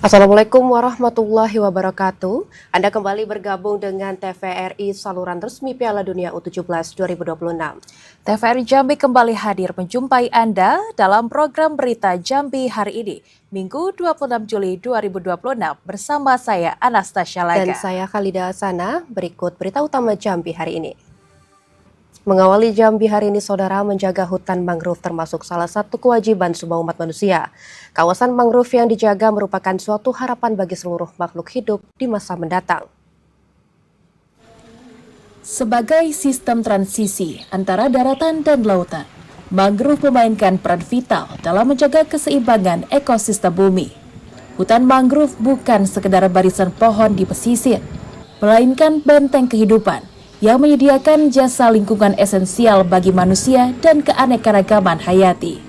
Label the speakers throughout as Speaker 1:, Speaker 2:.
Speaker 1: Assalamualaikum warahmatullahi wabarakatuh. Anda kembali bergabung dengan TVRI saluran resmi Piala Dunia U17 2026.
Speaker 2: TVRI Jambi kembali hadir menjumpai Anda dalam program Berita Jambi hari ini, Minggu 26 Juli 2026 bersama saya Anastasia
Speaker 1: Dan
Speaker 2: Laga.
Speaker 1: saya Khalida Hasanah, berikut berita utama Jambi hari ini. Mengawali Jambi hari ini, saudara, menjaga hutan mangrove termasuk salah satu kewajiban semua umat manusia. Kawasan mangrove yang dijaga merupakan suatu harapan bagi seluruh makhluk hidup di masa mendatang.
Speaker 2: Sebagai sistem transisi antara daratan dan lautan, mangrove memainkan peran vital dalam menjaga keseimbangan ekosistem bumi. Hutan mangrove bukan sekedar barisan pohon di pesisir, melainkan benteng kehidupan yang menyediakan jasa lingkungan esensial bagi manusia dan keanekaragaman hayati.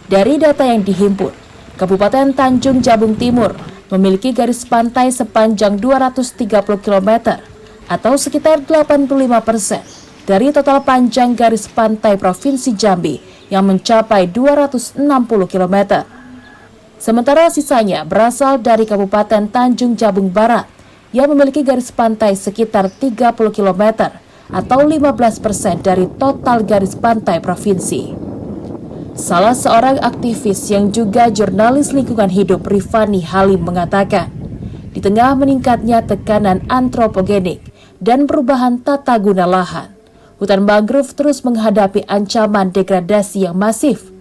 Speaker 2: Dari data yang dihimpun, Kabupaten Tanjung Jabung Timur memiliki garis pantai sepanjang 230 km atau sekitar 85% dari total panjang garis pantai Provinsi Jambi yang mencapai 260 km. Sementara sisanya berasal dari Kabupaten Tanjung Jabung Barat yang memiliki garis pantai sekitar 30 km atau 15% dari total garis pantai provinsi. Salah seorang aktivis yang juga jurnalis lingkungan hidup, Rifani Halim, mengatakan, di tengah meningkatnya tekanan antropogenik dan perubahan tata guna lahan, hutan mangrove terus menghadapi ancaman degradasi yang masif.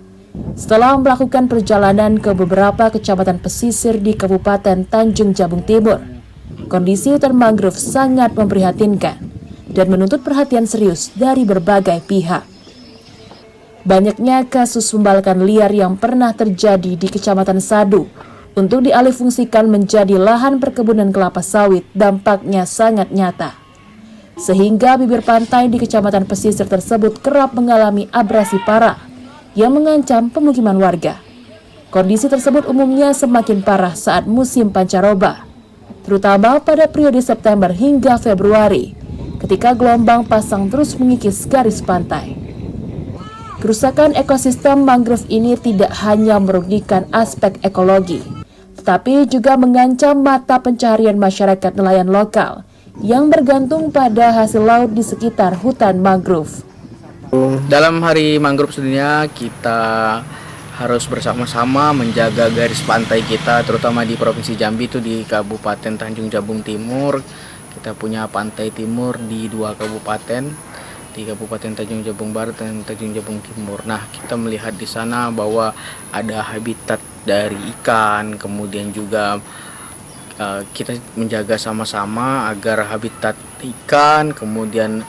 Speaker 2: Setelah melakukan perjalanan ke beberapa kecamatan pesisir di Kabupaten Tanjung Jabung Timur, kondisi hutan mangrove sangat memprihatinkan dan menuntut perhatian serius dari berbagai pihak. Banyaknya kasus pembalakan liar yang pernah terjadi di Kecamatan Sadu untuk dialihfungsikan menjadi lahan perkebunan kelapa sawit dampaknya sangat nyata. Sehingga bibir pantai di Kecamatan pesisir tersebut kerap mengalami abrasi parah yang mengancam pemukiman warga. Kondisi tersebut umumnya semakin parah saat musim pancaroba, terutama pada periode September hingga Februari, ketika gelombang pasang terus mengikis garis pantai. Kerusakan ekosistem mangrove ini tidak hanya merugikan aspek ekologi, tetapi juga mengancam mata pencaharian masyarakat nelayan lokal yang bergantung pada hasil laut di sekitar hutan mangrove.
Speaker 3: Dalam Hari Mangrove Sedunia, kita harus bersama-sama menjaga garis pantai kita, terutama di Provinsi Jambi itu di Kabupaten Tanjung Jabung Timur. Kita punya pantai timur di 2 kabupaten, di Kabupaten Tanjung Jabung Barat dan Tanjung Jabung Timur. Nah, kita melihat di sana bahwa ada habitat dari ikan, kemudian juga kita menjaga sama-sama agar habitat ikan, kemudian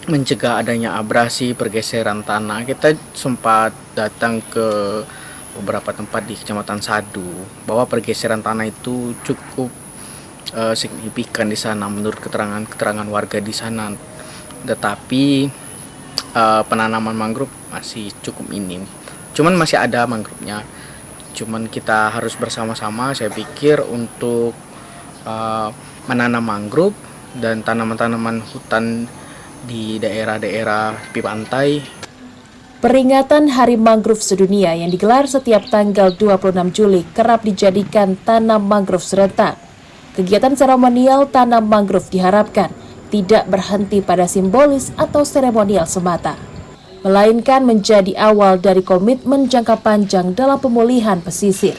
Speaker 3: mencegah adanya abrasi, pergeseran tanah. Kita sempat datang ke beberapa tempat di Kecamatan Sadu bahwa pergeseran tanah itu cukup signifikan di sana menurut keterangan warga di sana. Tetapi penanaman mangrove masih cukup minim. Cuman masih ada mangrove-nya. Cuman kita harus bersama-sama, saya pikir, untuk menanam mangrove dan tanaman-tanaman hutan di daerah-daerah tepi pantai.
Speaker 2: Peringatan Hari Mangrove Sedunia yang digelar setiap tanggal 26 Juli kerap dijadikan tanam mangrove serentak. Kegiatan seremonial tanam mangrove diharapkan tidak berhenti pada simbolis atau seremonial semata, melainkan menjadi awal dari komitmen jangka panjang dalam pemulihan pesisir.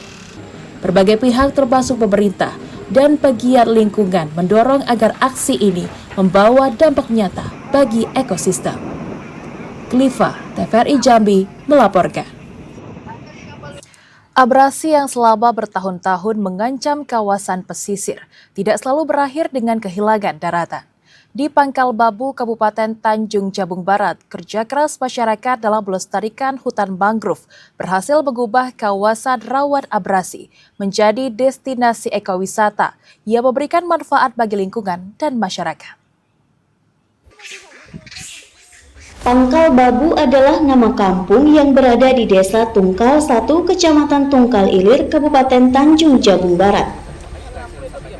Speaker 2: Berbagai pihak termasuk pemerintah dan pegiat lingkungan mendorong agar aksi ini membawa dampak nyata bagi ekosistem. Klifa, TVRI Jambi melaporkan. Abrasi yang selama bertahun-tahun mengancam kawasan pesisir tidak selalu berakhir dengan kehilangan daratan. Di Pangkal Babu, Kabupaten Tanjung Jabung Barat, kerja keras masyarakat dalam melestarikan hutan mangrove berhasil mengubah kawasan rawan abrasi menjadi destinasi ekowisata yang memberikan manfaat bagi lingkungan dan masyarakat.
Speaker 4: Pangkal Babu adalah nama kampung yang berada di Desa Tungkal 1, Kecamatan Tungkal Ilir, Kabupaten Tanjung Jabung Barat.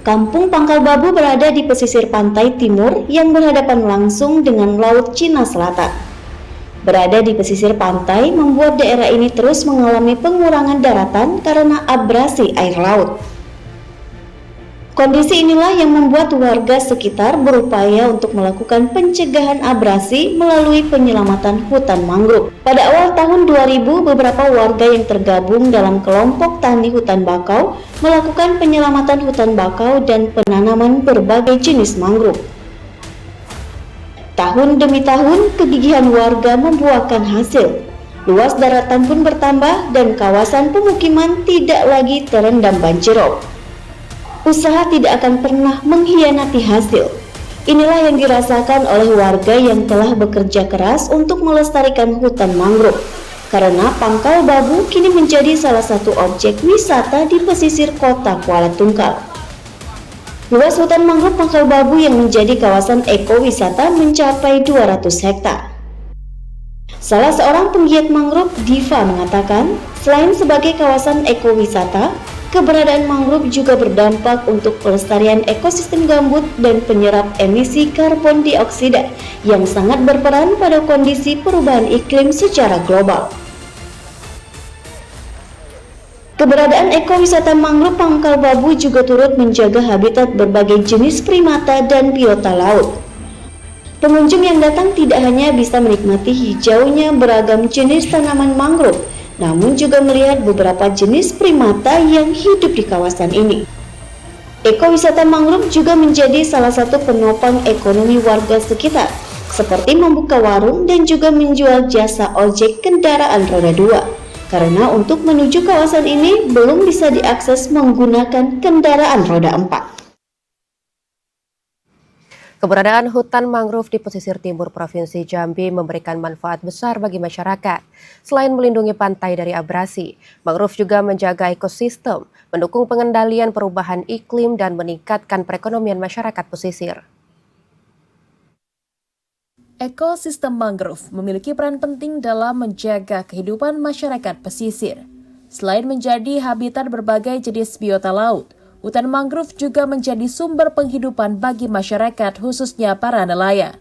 Speaker 4: Kampung Pangkal Babu berada di pesisir pantai timur yang berhadapan langsung dengan Laut Cina Selatan. Berada di pesisir pantai membuat daerah ini terus mengalami pengurangan daratan karena abrasi air laut. Kondisi inilah yang membuat warga sekitar berupaya untuk melakukan pencegahan abrasi melalui penyelamatan hutan mangrove. Pada awal tahun 2000, beberapa warga yang tergabung dalam kelompok tani hutan bakau melakukan penyelamatan hutan bakau dan penanaman berbagai jenis mangrove. Tahun demi tahun, kegigihan warga membuahkan hasil. Luas daratan pun bertambah dan kawasan pemukiman tidak lagi terendam banjirop. Usaha tidak akan pernah mengkhianati hasil. Inilah yang dirasakan oleh warga yang telah bekerja keras untuk melestarikan hutan mangrove. Karena Pangkal Babu kini menjadi salah satu objek wisata di pesisir kota Kuala Tungkal. Luas hutan mangrove Pangkal Babu yang menjadi kawasan ekowisata mencapai 200 hektar. Salah seorang penggiat mangrove, Diva, mengatakan, selain sebagai kawasan ekowisata, keberadaan mangrove juga berdampak untuk pelestarian ekosistem gambut dan penyerap emisi karbon dioksida yang sangat berperan pada kondisi perubahan iklim secara global. Keberadaan ekowisata mangrove Pangkal Babu juga turut menjaga habitat berbagai jenis primata dan biota laut. Pengunjung yang datang tidak hanya bisa menikmati hijaunya beragam jenis tanaman mangrove, namun juga melihat beberapa jenis primata yang hidup di kawasan ini. Ekowisata mangrove juga menjadi salah satu penopang ekonomi warga sekitar, seperti membuka warung dan juga menjual jasa ojek kendaraan roda 2. Karena untuk menuju kawasan ini belum bisa diakses menggunakan kendaraan roda 4.
Speaker 1: Keberadaan hutan mangrove di pesisir timur Provinsi Jambi memberikan manfaat besar bagi masyarakat. Selain melindungi pantai dari abrasi, mangrove juga menjaga ekosistem, mendukung pengendalian perubahan iklim dan meningkatkan perekonomian masyarakat pesisir.
Speaker 2: Ekosistem mangrove memiliki peran penting dalam menjaga kehidupan masyarakat pesisir. Selain menjadi habitat berbagai jenis biota laut, hutan mangrove juga menjadi sumber penghidupan bagi masyarakat, khususnya para nelayan.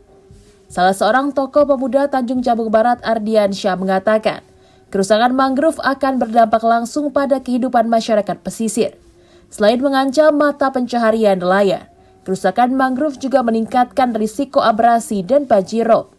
Speaker 2: Salah seorang tokoh pemuda Tanjung Jabung Barat, Ardiansyah, mengatakan, kerusakan mangrove akan berdampak langsung pada kehidupan masyarakat pesisir. Selain mengancam mata pencaharian nelayan, kerusakan mangrove juga meningkatkan risiko abrasi dan banjirop.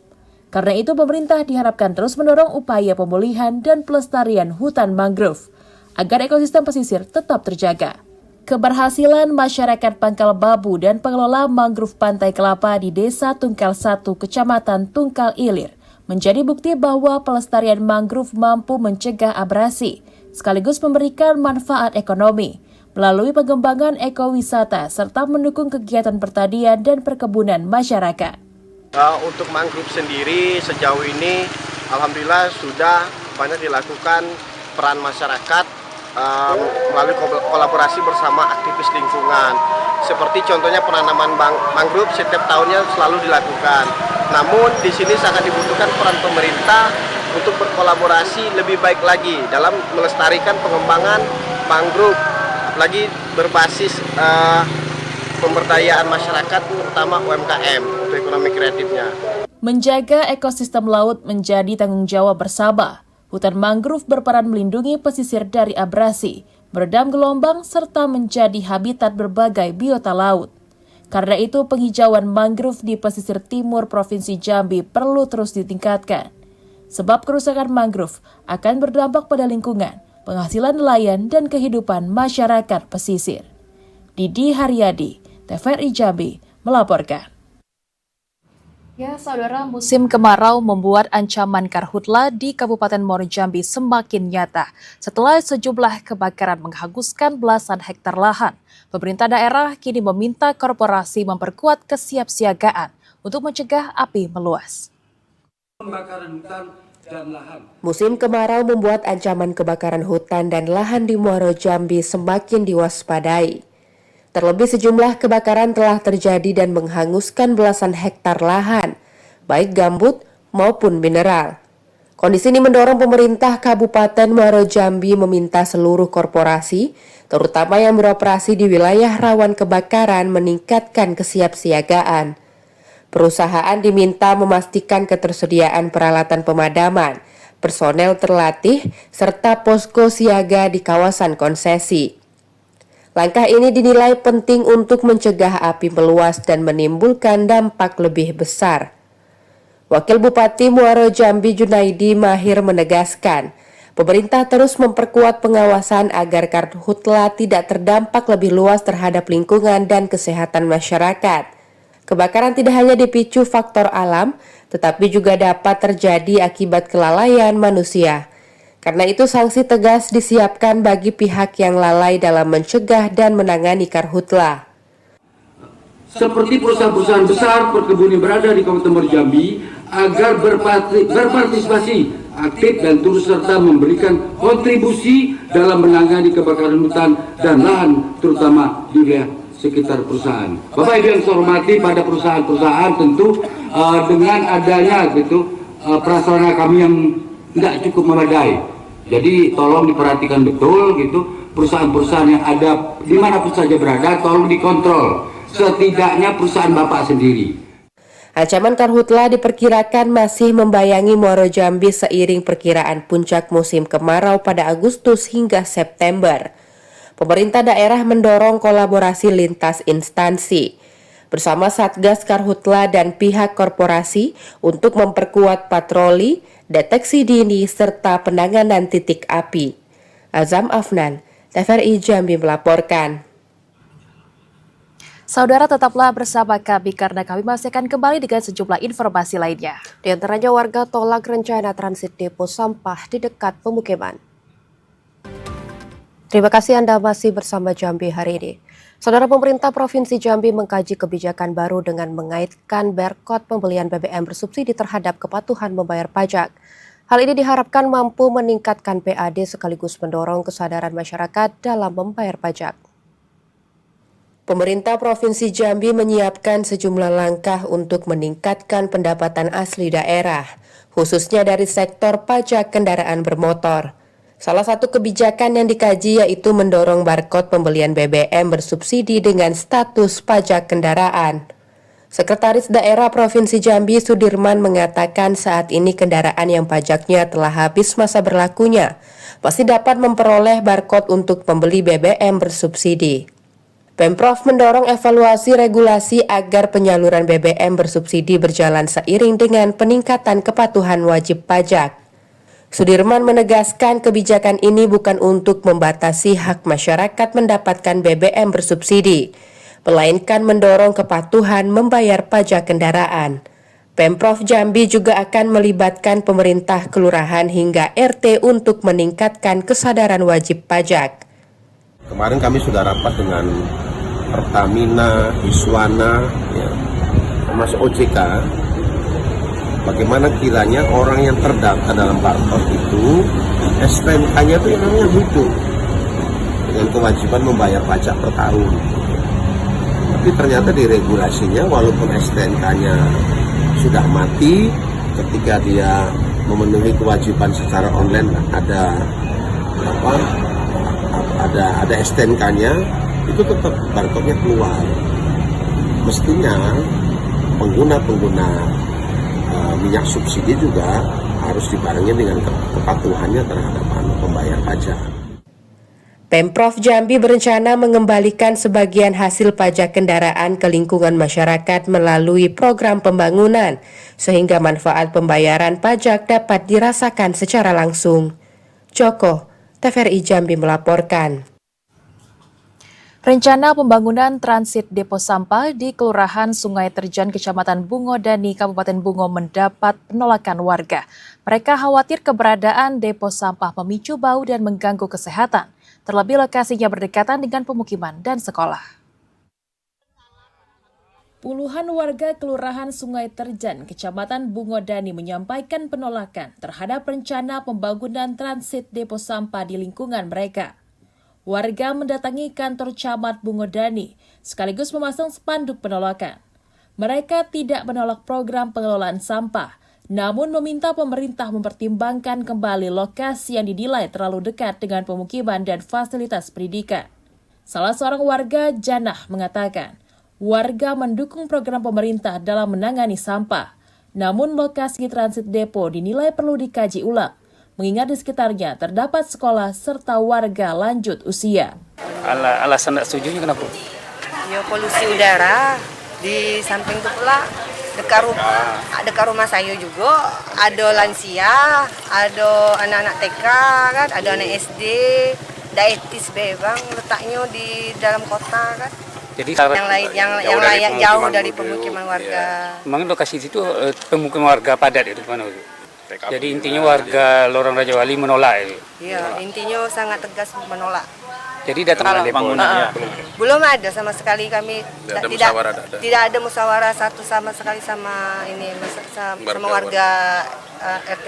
Speaker 2: Karena itu, pemerintah diharapkan terus mendorong upaya pemulihan dan pelestarian hutan mangrove agar ekosistem pesisir tetap terjaga. Keberhasilan masyarakat Pangkal Babu dan pengelola mangrove Pantai Kelapa di Desa Tungkal 1, Kecamatan Tungkal Ilir, menjadi bukti bahwa pelestarian mangrove mampu mencegah abrasi, sekaligus memberikan manfaat ekonomi melalui pengembangan ekowisata serta mendukung kegiatan pertanian dan perkebunan masyarakat.
Speaker 5: Untuk mangrove sendiri sejauh ini alhamdulillah sudah banyak dilakukan peran masyarakat melalui kolaborasi bersama aktivis lingkungan. Seperti contohnya penanaman mangrove setiap tahunnya selalu dilakukan. Namun di sini sangat dibutuhkan peran pemerintah untuk berkolaborasi lebih baik lagi dalam melestarikan pengembangan mangrove, lagi berbasis pemberdayaan masyarakat terutama UMKM untuk ekonomi kreatifnya.
Speaker 2: Menjaga ekosistem laut menjadi tanggung jawab bersama. Hutan mangrove berperan melindungi pesisir dari abrasi, meredam gelombang, serta menjadi habitat berbagai biota laut. Karena itu, penghijauan mangrove di pesisir timur Provinsi Jambi perlu terus ditingkatkan. Sebab kerusakan mangrove akan berdampak pada lingkungan, penghasilan nelayan, dan kehidupan masyarakat pesisir. Didi Haryadi, TVRI Jambi, melaporkan. Ya, saudara, musim kemarau membuat ancaman karhutla di Kabupaten Muaro Jambi semakin nyata. Setelah sejumlah kebakaran menghanguskan belasan hektar lahan, pemerintah daerah kini meminta korporasi memperkuat kesiapsiagaan untuk mencegah api meluas.
Speaker 1: Musim kemarau membuat ancaman kebakaran hutan dan lahan di Muaro Jambi semakin diwaspadai. Terlebih sejumlah kebakaran telah terjadi dan menghanguskan belasan hektar lahan, baik gambut maupun mineral. Kondisi ini mendorong pemerintah Kabupaten Muaro Jambi meminta seluruh korporasi, terutama yang beroperasi di wilayah rawan kebakaran, meningkatkan kesiapsiagaan. Perusahaan diminta memastikan ketersediaan peralatan pemadaman, personel terlatih, serta posko siaga di kawasan konsesi. Langkah ini dinilai penting untuk mencegah api meluas dan menimbulkan dampak lebih besar. Wakil Bupati Muaro Jambi Junaidi Mahir menegaskan, pemerintah terus memperkuat pengawasan agar karhutla tidak terdampak lebih luas terhadap lingkungan dan kesehatan masyarakat. Kebakaran tidak hanya dipicu faktor alam, tetapi juga dapat terjadi akibat kelalaian manusia. Karena itu sanksi tegas disiapkan bagi pihak yang lalai dalam mencegah dan menangani karhutla.
Speaker 6: Seperti perusahaan-perusahaan besar perkebunan yang berada di Kabupaten Muaro Jambi agar berpartisipasi aktif dan turut serta memberikan kontribusi dalam menangani kebakaran hutan dan lahan, terutama di wilayah sekitar perusahaan. Bapak Ibu yang saya hormati, pada perusahaan-perusahaan tentu dengan adanya prasarana kami yang tidak cukup memadai. Jadi tolong diperhatikan betul perusahaan-perusahaan yang ada dimanapun saja berada, tolong dikontrol. Setidaknya perusahaan Bapak sendiri.
Speaker 1: Ancaman karhutla diperkirakan masih membayangi Muaro Jambi seiring perkiraan puncak musim kemarau pada Agustus hingga September. Pemerintah daerah mendorong kolaborasi lintas instansi bersama Satgas Karhutla dan pihak korporasi untuk memperkuat patroli, deteksi dini, serta penanganan titik api. Azam Afnan, TVRI Jambi melaporkan.
Speaker 2: Saudara, tetaplah bersama kami karena kami masih akan kembali dengan sejumlah informasi lainnya.
Speaker 1: Di antaranya warga tolak rencana transit depo sampah di dekat pemukiman. Terima kasih Anda masih bersama Jambi hari ini. Saudara, pemerintah Provinsi Jambi mengkaji kebijakan baru dengan mengaitkan barcode pembelian BBM bersubsidi terhadap kepatuhan membayar pajak. Hal ini diharapkan mampu meningkatkan PAD sekaligus mendorong kesadaran masyarakat dalam membayar pajak. Pemerintah Provinsi Jambi menyiapkan sejumlah langkah untuk meningkatkan pendapatan asli daerah, khususnya dari sektor pajak kendaraan bermotor. Salah satu kebijakan yang dikaji yaitu mendorong barcode pembelian BBM bersubsidi dengan status pajak kendaraan. Sekretaris Daerah Provinsi Jambi Sudirman mengatakan saat ini kendaraan yang pajaknya telah habis masa berlakunya masih dapat memperoleh barcode untuk pembeli BBM bersubsidi. Pemprov mendorong evaluasi regulasi agar penyaluran BBM bersubsidi berjalan seiring dengan peningkatan kepatuhan wajib pajak. Sudirman menegaskan kebijakan ini bukan untuk membatasi hak masyarakat mendapatkan BBM bersubsidi, melainkan mendorong kepatuhan membayar pajak kendaraan. Pemprov Jambi juga akan melibatkan pemerintah kelurahan hingga RT untuk meningkatkan kesadaran wajib pajak.
Speaker 7: Kemarin kami sudah rapat dengan Pertamina, Iswana, termasuk OJK. Bagaimana kiranya orang yang terdaftar dalam barcode itu STNK-nya itu yang namanya hidup dengan kewajiban membayar pajak per tahun. Tapi ternyata di regulasinya walaupun STNK-nya sudah mati, ketika dia memenuhi kewajiban secara online ada STNK-nya, itu tetap barcode-nya keluar. Mestinya pengguna minyak subsidi juga harus dibarengi dengan kepatuhannya terhadap pembayar pajak.
Speaker 1: Pemprov Jambi berencana mengembalikan sebagian hasil pajak kendaraan ke lingkungan masyarakat melalui program pembangunan, sehingga manfaat pembayaran pajak dapat dirasakan secara langsung. Joko, TVRI Jambi melaporkan.
Speaker 2: Rencana pembangunan transit depo sampah di Kelurahan Sungai Terjan, Kecamatan Bungo Dani, Kabupaten Bungo mendapat penolakan warga. Mereka khawatir keberadaan depo sampah memicu bau dan mengganggu kesehatan, terlebih lokasinya berdekatan dengan pemukiman dan sekolah. Puluhan warga Kelurahan Sungai Terjan, Kecamatan Bungo Dani menyampaikan penolakan terhadap rencana pembangunan transit depo sampah di lingkungan mereka. Warga mendatangi kantor Camat Bungo Dani sekaligus memasang spanduk penolakan. Mereka tidak menolak program pengelolaan sampah, namun meminta pemerintah mempertimbangkan kembali lokasi yang dinilai terlalu dekat dengan pemukiman dan fasilitas pendidikan. Salah seorang warga, Janah, mengatakan, Warga mendukung program pemerintah dalam menangani sampah. Namun lokasi transit depo dinilai perlu dikaji ulang, mengingat di sekitarnya terdapat sekolah serta warga lanjut usia.
Speaker 8: Alasan tidak setujunya kenapa?
Speaker 9: Ya polusi udara, di samping itu pula dekat rumah saya juga ada lansia, ada anak-anak TK kan, ada anak SD, etis bang letaknya di dalam kota kan.
Speaker 8: Jadi
Speaker 9: yang layak jauh dari pemukiman warga.
Speaker 8: Memang lokasi itu pemukiman warga padat itu mana? Jadi intinya warga Lorong Raja Wali menolak itu.
Speaker 9: Iya, intinya sangat tegas menolak.
Speaker 8: Jadi datang bangunannya
Speaker 9: belum ada sama sekali kami tidak ada musyawarah satu sama sekali sama warga RT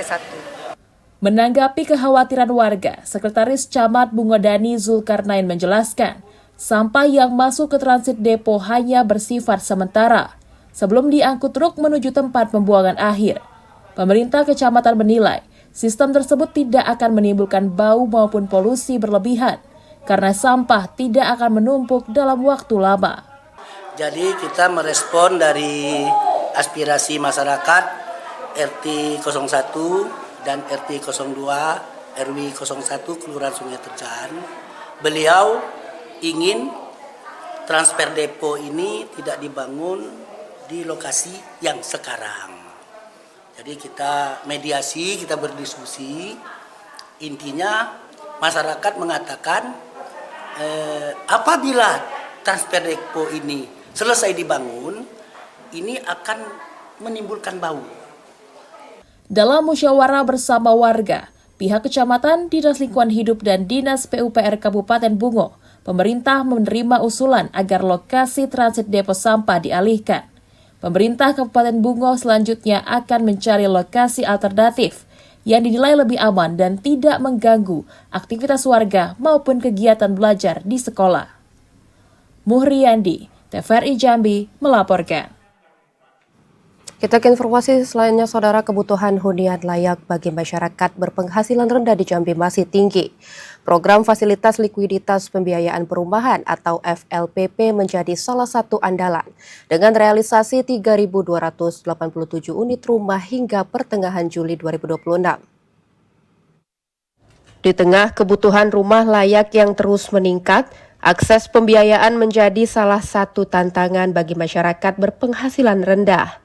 Speaker 9: 1.
Speaker 2: Menanggapi kekhawatiran warga, Sekretaris Camat Bungodani Zulkarnain menjelaskan, sampah yang masuk ke transit depo hanya bersifat sementara sebelum diangkut truk menuju tempat pembuangan akhir. Pemerintah kecamatan menilai sistem tersebut tidak akan menimbulkan bau maupun polusi berlebihan karena sampah tidak akan menumpuk dalam waktu lama.
Speaker 10: Jadi kita merespon dari aspirasi masyarakat RT 01 dan RT 02 RW 01 Kelurahan Sungai Terjan. Beliau ingin transfer depo ini tidak dibangun di lokasi yang sekarang. Jadi kita mediasi, kita berdiskusi. Intinya masyarakat mengatakan apabila transfer depo ini selesai dibangun, ini akan menimbulkan bau.
Speaker 2: Dalam musyawarah bersama warga, pihak kecamatan, Dinas Lingkungan Hidup dan Dinas PUPR Kabupaten Bungo, pemerintah menerima usulan agar lokasi transit depo sampah dialihkan. Pemerintah Kabupaten Bungo selanjutnya akan mencari lokasi alternatif yang dinilai lebih aman dan tidak mengganggu aktivitas warga maupun kegiatan belajar di sekolah. Muhriyandi, TVRI Jambi, melaporkan.
Speaker 1: Kita ke informasi selainnya, saudara, kebutuhan hunian layak bagi masyarakat berpenghasilan rendah di Jambi masih tinggi. Program Fasilitas Likuiditas Pembiayaan Perumahan atau FLPP menjadi salah satu andalan dengan realisasi 3.287 unit rumah hingga pertengahan Juli 2026. Di tengah kebutuhan rumah layak yang terus meningkat, akses pembiayaan menjadi salah satu tantangan bagi masyarakat berpenghasilan rendah.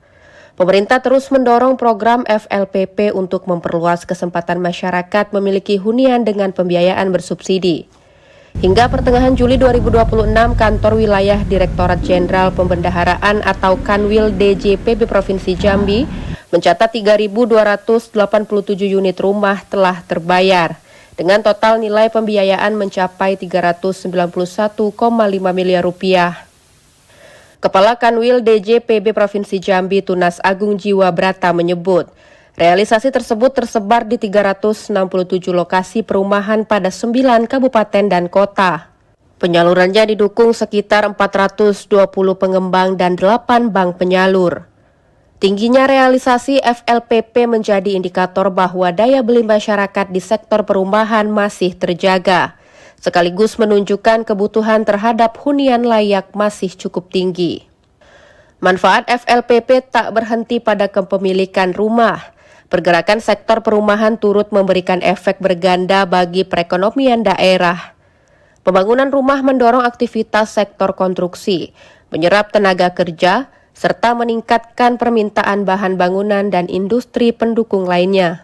Speaker 1: Pemerintah terus mendorong program FLPP untuk memperluas kesempatan masyarakat memiliki hunian dengan pembiayaan bersubsidi. Hingga pertengahan Juli 2026, Kantor Wilayah Direktorat Jenderal Pembendaharaan atau Kanwil DJPB Provinsi Jambi mencatat 3.287 unit rumah telah terbayar, dengan total nilai pembiayaan mencapai 391,5 miliar rupiah. Kepala Kanwil DJPB Provinsi Jambi Tunas Agung Jiwa Brata menyebut, realisasi tersebut tersebar di 367 lokasi perumahan pada 9 kabupaten dan kota. Penyalurannya didukung sekitar 420 pengembang dan 8 bank penyalur. Tingginya realisasi FLPP menjadi indikator bahwa daya beli masyarakat di sektor perumahan masih terjaga, sekaligus menunjukkan kebutuhan terhadap hunian layak masih cukup tinggi. Manfaat FLPP tak berhenti pada kepemilikan rumah. Pergerakan sektor perumahan turut memberikan efek berganda bagi perekonomian daerah. Pembangunan rumah mendorong aktivitas sektor konstruksi, menyerap tenaga kerja, serta meningkatkan permintaan bahan bangunan dan industri pendukung lainnya.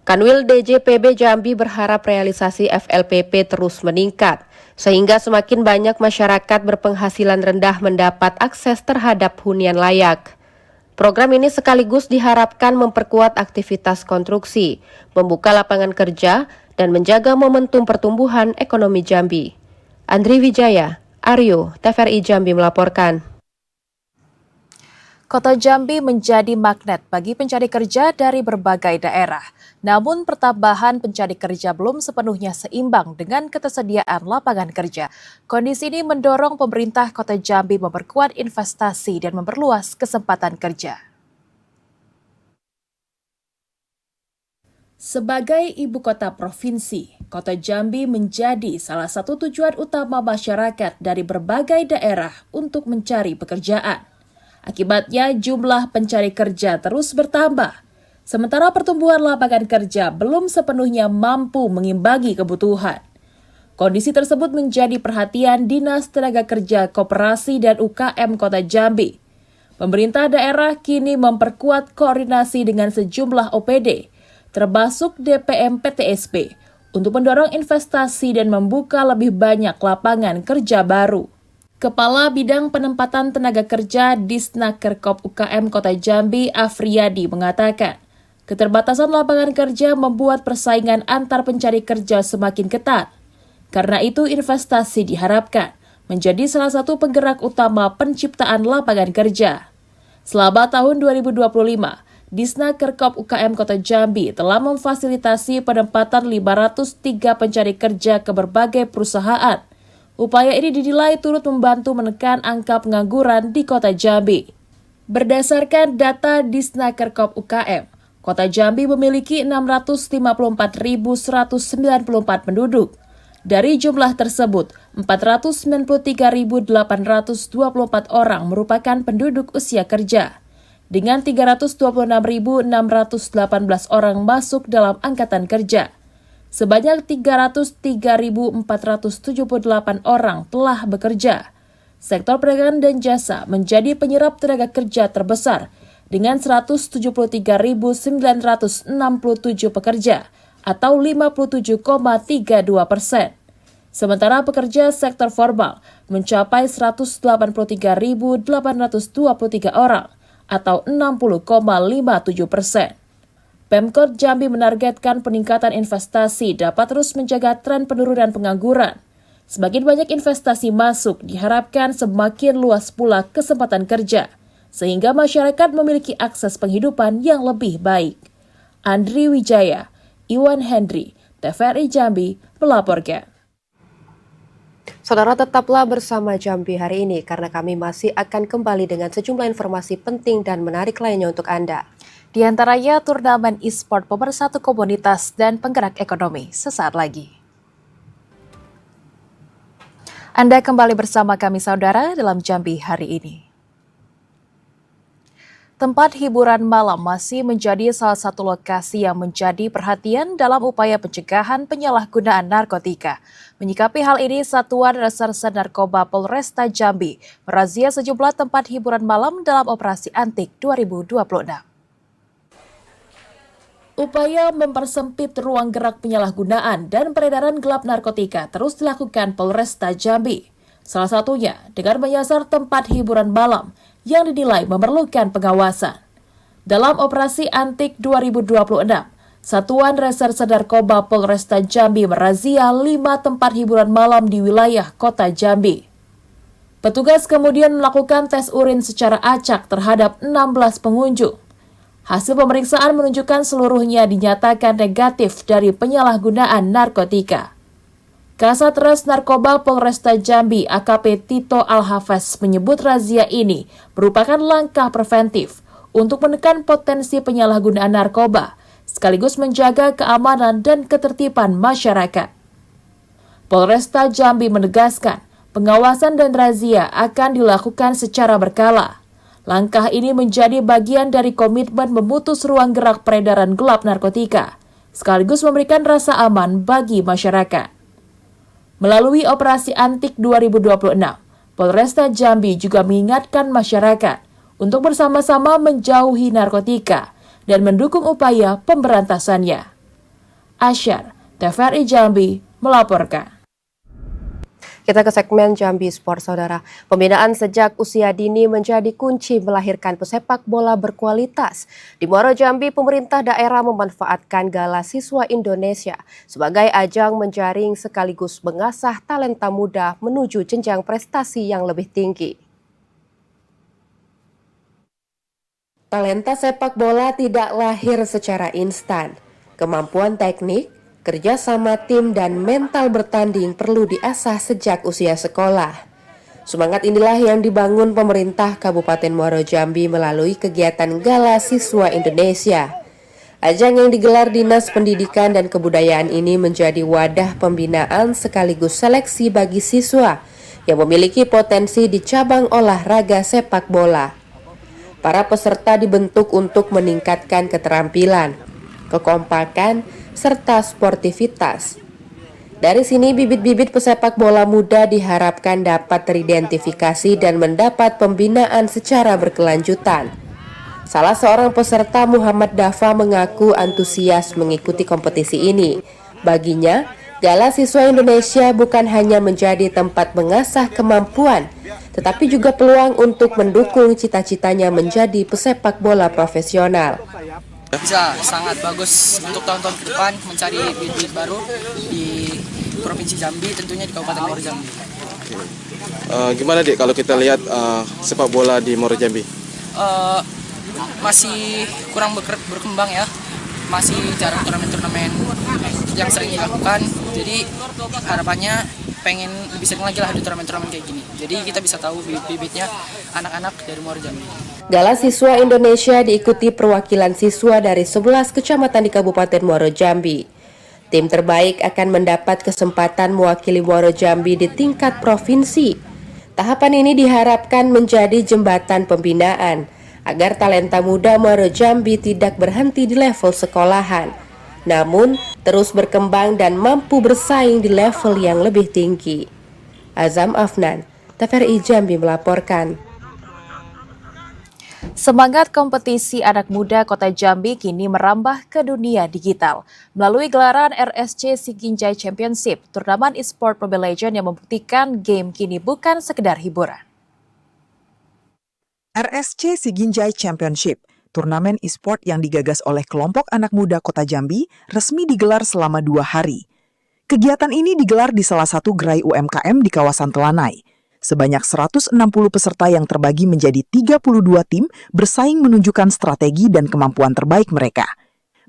Speaker 1: Kanwil DJPB Jambi berharap realisasi FLPP terus meningkat, sehingga semakin banyak masyarakat berpenghasilan rendah mendapat akses terhadap hunian layak. Program ini sekaligus diharapkan memperkuat aktivitas konstruksi, membuka lapangan kerja, dan menjaga momentum pertumbuhan ekonomi Jambi. Andri Wijaya, Aryo, TVRI Jambi melaporkan.
Speaker 2: Kota Jambi menjadi magnet bagi pencari kerja dari berbagai daerah. Namun pertambahan pencari kerja belum sepenuhnya seimbang dengan ketersediaan lapangan kerja. Kondisi ini mendorong pemerintah Kota Jambi memperkuat investasi dan memperluas kesempatan kerja. Sebagai ibu kota provinsi, Kota Jambi menjadi salah satu tujuan utama masyarakat dari berbagai daerah untuk mencari pekerjaan. Akibatnya jumlah pencari kerja terus bertambah, sementara pertumbuhan lapangan kerja belum sepenuhnya mampu mengimbangi kebutuhan. Kondisi tersebut menjadi perhatian Dinas Tenaga Kerja Koperasi dan UKM Kota Jambi. Pemerintah daerah kini memperkuat koordinasi dengan sejumlah OPD, termasuk DPM PTSP, untuk mendorong investasi dan membuka lebih banyak lapangan kerja baru. Kepala Bidang Penempatan Tenaga Kerja Disnaker Kop UKM Kota Jambi, Afriyadi, mengatakan, keterbatasan lapangan kerja membuat persaingan antar pencari kerja semakin ketat. Karena itu, investasi diharapkan menjadi salah satu penggerak utama penciptaan lapangan kerja. Selama tahun 2025, Disnaker Kop UKM Kota Jambi telah memfasilitasi penempatan 503 pencari kerja ke berbagai perusahaan. Upaya ini dinilai turut membantu menekan angka pengangguran di Kota Jambi. Berdasarkan data Disnaker Kop UKM, Kota Jambi memiliki 654.194 penduduk. Dari jumlah tersebut, 493.824 orang merupakan penduduk usia kerja, dengan 326.618 orang masuk dalam angkatan kerja. Sebanyak 303.478 orang telah bekerja. Sektor perdagangan dan jasa menjadi penyerap tenaga kerja terbesar dengan 173.967 pekerja atau 57,32%. Sementara pekerja sektor formal mencapai 183.823 orang atau 60,57%. Pemkot Jambi menargetkan peningkatan investasi dapat terus menjaga tren penurunan pengangguran. Semakin banyak investasi masuk, diharapkan semakin luas pula kesempatan kerja, sehingga masyarakat memiliki akses penghidupan yang lebih baik. Andri Wijaya, Iwan Hendri, TVRI Jambi, melaporkan.
Speaker 1: Saudara, tetaplah bersama Jambi hari ini karena kami masih akan kembali dengan sejumlah informasi penting dan menarik lainnya untuk Anda.
Speaker 2: Di antaranya turnamen e-sport pemersatu komunitas dan penggerak ekonomi sesaat lagi. Anda kembali bersama kami saudara dalam Jambi hari ini. Tempat hiburan malam masih menjadi salah satu lokasi yang menjadi perhatian dalam upaya pencegahan penyalahgunaan narkotika. Menyikapi hal ini, Satuan Reserse Narkoba Polresta Jambi merazia sejumlah tempat hiburan malam dalam operasi Antik 2026. Upaya mempersempit ruang gerak penyalahgunaan dan peredaran gelap narkotika terus dilakukan Polresta Jambi. Salah satunya dengan menyasar tempat hiburan malam yang dinilai memerlukan pengawasan. Dalam operasi Antik 2026, Satuan Reserse Narkoba Polresta Jambi merazia 5 tempat hiburan malam di wilayah Kota Jambi. Petugas kemudian melakukan tes urin secara acak terhadap 16 pengunjung. Hasil pemeriksaan menunjukkan seluruhnya dinyatakan negatif dari penyalahgunaan narkotika. Kasat Narkoba Polresta Jambi AKP Tito Al-Hafez menyebut razia ini merupakan langkah preventif untuk menekan potensi penyalahgunaan narkoba, sekaligus menjaga keamanan dan ketertiban masyarakat. Polresta Jambi menegaskan pengawasan dan razia akan dilakukan secara berkala. Langkah ini menjadi bagian dari komitmen memutus ruang gerak peredaran gelap narkotika, sekaligus memberikan rasa aman bagi masyarakat. Melalui operasi Antik 2026, Polresta Jambi juga mengingatkan masyarakat untuk bersama-sama menjauhi narkotika dan mendukung upaya pemberantasannya. Asyar, TVRI Jambi, melaporkan.
Speaker 1: Kita ke segmen Jambi Sport, saudara. Pembinaan sejak usia dini menjadi kunci melahirkan pesepak bola berkualitas. Di Muaro Jambi, pemerintah daerah memanfaatkan Gala Siswa Indonesia sebagai ajang menjaring sekaligus mengasah talenta muda menuju jenjang prestasi yang lebih tinggi. Talenta sepak bola tidak lahir secara instan. Kemampuan teknik, kerjasama tim dan mental bertanding perlu diasah sejak usia sekolah. Semangat inilah yang dibangun pemerintah Kabupaten Muaro Jambi melalui kegiatan Gala Siswa Indonesia. Ajang yang digelar Dinas Pendidikan dan Kebudayaan ini menjadi wadah pembinaan sekaligus seleksi bagi siswa yang memiliki potensi di cabang olahraga sepak bola. Para peserta dibentuk untuk meningkatkan keterampilan, kekompakan, serta sportivitas. Dari sini bibit-bibit pesepak bola muda diharapkan dapat teridentifikasi dan mendapat pembinaan secara berkelanjutan. Salah seorang peserta, Muhammad Dafa, mengaku antusias mengikuti kompetisi ini. Baginya, Gala Siswa Indonesia bukan hanya menjadi tempat mengasah kemampuan, tetapi juga peluang untuk mendukung cita-citanya menjadi pesepak bola profesional.
Speaker 11: Bisa sangat bagus untuk tahun-tahun ke depan mencari bibit baru di Provinsi Jambi, tentunya di Kabupaten Muaro Jambi.
Speaker 12: Gimana Dik kalau kita lihat sepak bola di Muaro Jambi?
Speaker 11: Masih kurang berkembang ya, masih jarang turnamen-turnamen yang sering dilakukan. Jadi harapannya pengen lebih sering lagi lah di turnamen-turnamen kayak gini. Jadi kita bisa tahu bibit-bibitnya anak-anak dari Muaro Jambi.
Speaker 1: Gala Siswa Indonesia diikuti perwakilan siswa dari 11 kecamatan di Kabupaten Muaro Jambi. Tim terbaik akan mendapat kesempatan mewakili Muaro Jambi di tingkat provinsi. Tahapan ini diharapkan menjadi jembatan pembinaan agar talenta muda Muaro Jambi tidak berhenti di level sekolahan, namun terus berkembang dan mampu bersaing di level yang lebih tinggi. Azam Afnan, TVRI Jambi melaporkan.
Speaker 2: Semangat kompetisi anak muda Kota Jambi kini merambah ke dunia digital. Melalui gelaran RSC Siginjai Championship, turnamen e-sport Mobile Legends yang membuktikan game kini bukan sekedar hiburan.
Speaker 13: RSC Siginjai Championship, turnamen e-sport yang digagas oleh kelompok anak muda Kota Jambi, resmi digelar selama 2 hari. Kegiatan ini digelar di salah satu gerai UMKM di kawasan Telanai. Sebanyak 160 peserta yang terbagi menjadi 32 tim bersaing menunjukkan strategi dan kemampuan terbaik mereka.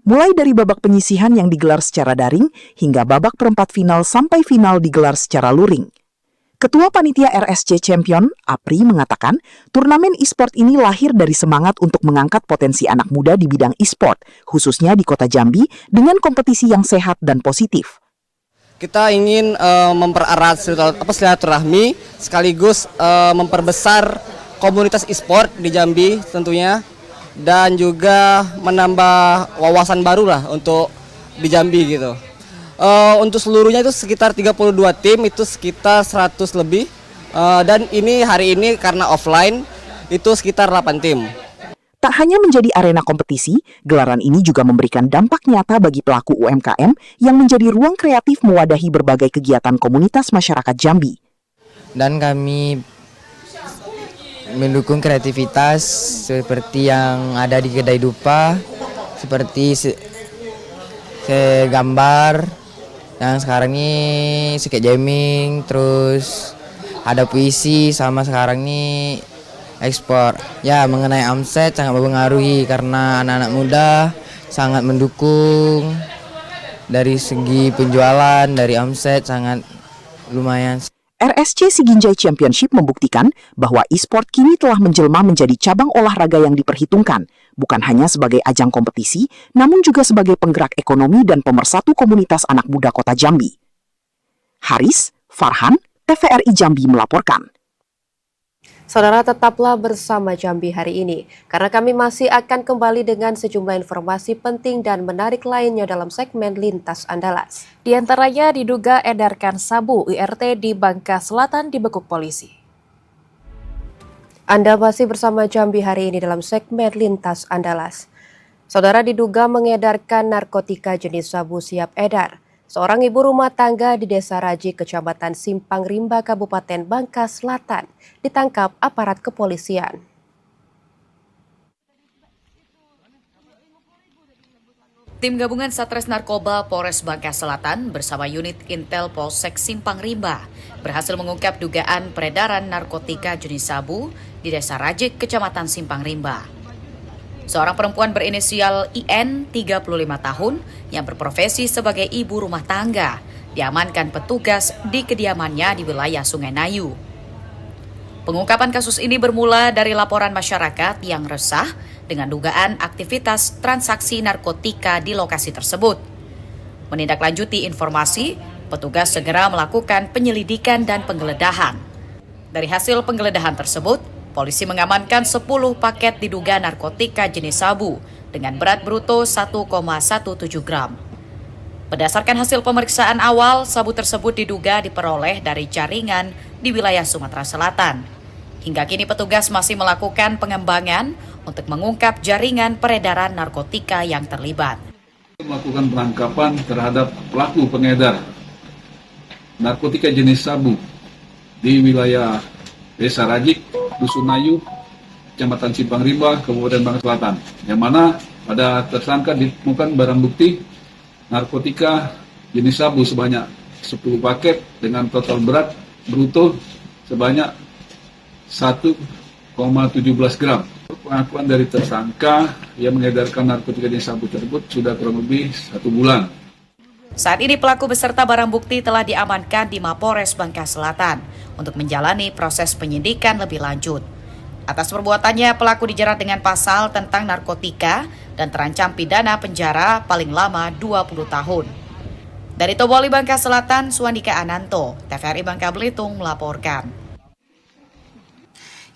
Speaker 13: Mulai dari babak penyisihan yang digelar secara daring, hingga babak perempat final sampai final digelar secara luring. Ketua Panitia RSC Champion, Apri, mengatakan turnamen e-sport ini lahir dari semangat untuk mengangkat potensi anak muda di bidang e-sport, khususnya di Kota Jambi, dengan kompetisi yang sehat dan positif.
Speaker 14: Kita ingin mempererat silaturahmi, sekaligus memperbesar komunitas e-sport di Jambi tentunya, dan juga menambah wawasan baru lah untuk di Jambi gitu. Untuk seluruhnya itu sekitar 32 tim, itu sekitar 100 lebih, dan ini hari ini karena offline itu sekitar 8 tim.
Speaker 13: Tak hanya menjadi arena kompetisi, gelaran ini juga memberikan dampak nyata bagi pelaku UMKM yang menjadi ruang kreatif mewadahi berbagai kegiatan komunitas masyarakat Jambi.
Speaker 15: Dan kami mendukung kreativitas seperti yang ada di kedai dupa, seperti gambar, yang sekarang ini skate jamming, terus ada puisi, sama sekarang ini ekspor. Ya, mengenai omset sangat mempengaruhi karena anak-anak muda sangat mendukung dari segi penjualan, dari omset sangat lumayan.
Speaker 13: RSC Siginjai Championship membuktikan bahwa e-sport kini telah menjelma menjadi cabang olahraga yang diperhitungkan, bukan hanya sebagai ajang kompetisi, namun juga sebagai penggerak ekonomi dan pemersatu komunitas anak muda Kota Jambi. Haris, Farhan, TVRI Jambi melaporkan.
Speaker 1: Saudara, tetaplah bersama Jambi hari ini, karena kami masih akan kembali dengan sejumlah informasi penting dan menarik lainnya dalam segmen Lintas Andalas.
Speaker 2: Di antaranya diduga edarkan sabu IRT di Bangka Selatan dibekuk polisi.
Speaker 1: Anda masih bersama Jambi hari ini dalam segmen Lintas Andalas. Saudara, diduga mengedarkan narkotika jenis sabu siap edar. Seorang ibu rumah tangga di Desa Raji, Kecamatan Simpang Rimba, Kabupaten Bangka Selatan, ditangkap aparat kepolisian.
Speaker 16: Tim gabungan Satres Narkoba Polres Bangka Selatan bersama unit Intel Polsek Simpang Rimba berhasil mengungkap dugaan peredaran narkotika jenis sabu di Desa Raji, Kecamatan Simpang Rimba. Seorang perempuan berinisial IN, 35 tahun, yang berprofesi sebagai ibu rumah tangga, diamankan petugas di kediamannya di wilayah Sungai Nayu. Pengungkapan kasus ini bermula dari laporan masyarakat yang resah dengan dugaan aktivitas transaksi narkotika di lokasi tersebut. Menindaklanjuti informasi, petugas segera melakukan penyelidikan dan penggeledahan. Dari hasil penggeledahan tersebut, polisi mengamankan 10 paket diduga narkotika jenis sabu dengan berat bruto 1,17 gram. Berdasarkan hasil pemeriksaan awal, sabu tersebut diduga diperoleh dari jaringan di wilayah Sumatera Selatan. Hingga kini petugas masih melakukan pengembangan untuk mengungkap jaringan peredaran narkotika yang terlibat.
Speaker 17: Melakukan penangkapan terhadap pelaku pengedar narkotika jenis sabu di wilayah Desa Rajik, Dusun Ayu, Kecamatan Simpang Rimba, Kabupaten Bangka Selatan, yang mana pada tersangka ditemukan barang bukti narkotika jenis sabu sebanyak 10 paket dengan total berat bruto sebanyak 1,17 gram. Pengakuan dari tersangka yang mengedarkan narkotika jenis sabu tersebut sudah kurang lebih 1 bulan.
Speaker 16: Saat ini pelaku beserta barang bukti telah diamankan di Mapores Bangka Selatan untuk menjalani proses penyidikan lebih lanjut. Atas perbuatannya, pelaku dijerat dengan pasal tentang narkotika dan terancam pidana penjara paling lama 20 tahun. Dari Toboli, Bangka Selatan, Suandika Ananto, TVRI Bangka Belitung melaporkan.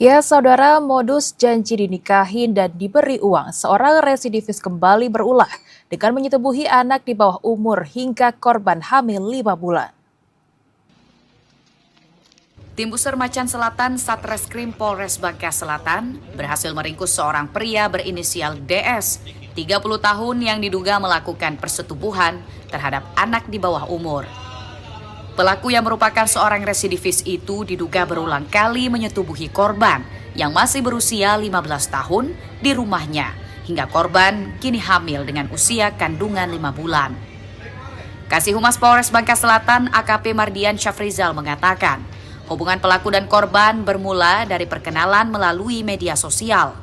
Speaker 2: Ya, saudara, modus janji dinikahin dan diberi uang seorang residivis kembali berulah dengan menyetubuhi anak di bawah umur hingga korban hamil 5 bulan.
Speaker 16: Tim Buser Macan Selatan Satreskrim Polres Bangka Selatan berhasil meringkus seorang pria berinisial DS, 30 tahun yang diduga melakukan persetubuhan terhadap anak di bawah umur. Pelaku yang merupakan seorang residivis itu diduga berulang kali menyetubuhi korban yang masih berusia 15 tahun di rumahnya hingga korban kini hamil dengan usia kandungan 5 bulan. Kasih Humas Polres Bangka Selatan AKP Mardian Syafrizal mengatakan, hubungan pelaku dan korban bermula dari perkenalan melalui media sosial.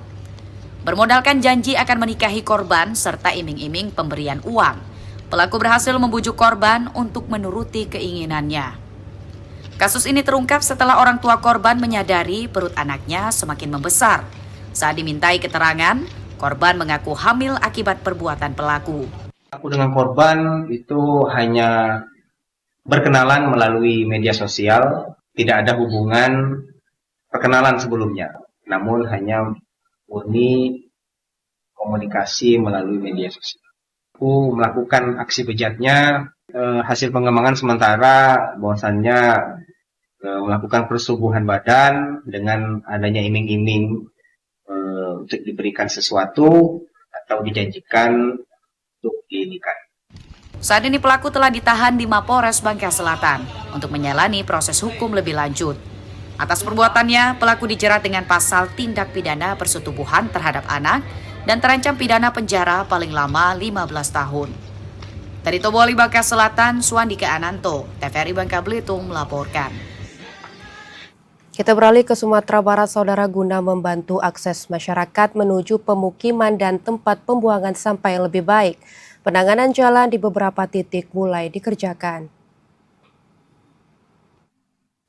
Speaker 16: Bermodalkan janji akan menikahi korban serta iming-iming pemberian uang, pelaku berhasil membujuk korban untuk menuruti keinginannya. Kasus ini terungkap setelah orang tua korban menyadari perut anaknya semakin membesar. Saat dimintai keterangan, korban mengaku hamil akibat perbuatan pelaku.
Speaker 18: Aku dengan korban itu hanya berkenalan melalui media sosial, tidak ada hubungan perkenalan sebelumnya, namun hanya murni komunikasi melalui media sosial. Aku melakukan aksi bejatnya, hasil pengembangan sementara bahwasannya melakukan persetubuhan badan dengan adanya iming-iming untuk diberikan sesuatu atau dijanjikan untuk dinikahi.
Speaker 16: Saat ini pelaku telah ditahan di Mapores Bangka Selatan untuk menjalani proses hukum lebih lanjut. Atas perbuatannya, pelaku dijerat dengan pasal tindak pidana persetubuhan terhadap anak dan terancam pidana penjara paling lama 15 tahun. Dari Toboli, Bangka Selatan, Suandika Ananto, TVRI Bangka Belitung melaporkan.
Speaker 1: Kita beralih ke Sumatera Barat, saudara, guna membantu akses masyarakat menuju pemukiman dan tempat pembuangan sampah yang lebih baik. Penanganan jalan di beberapa titik mulai dikerjakan.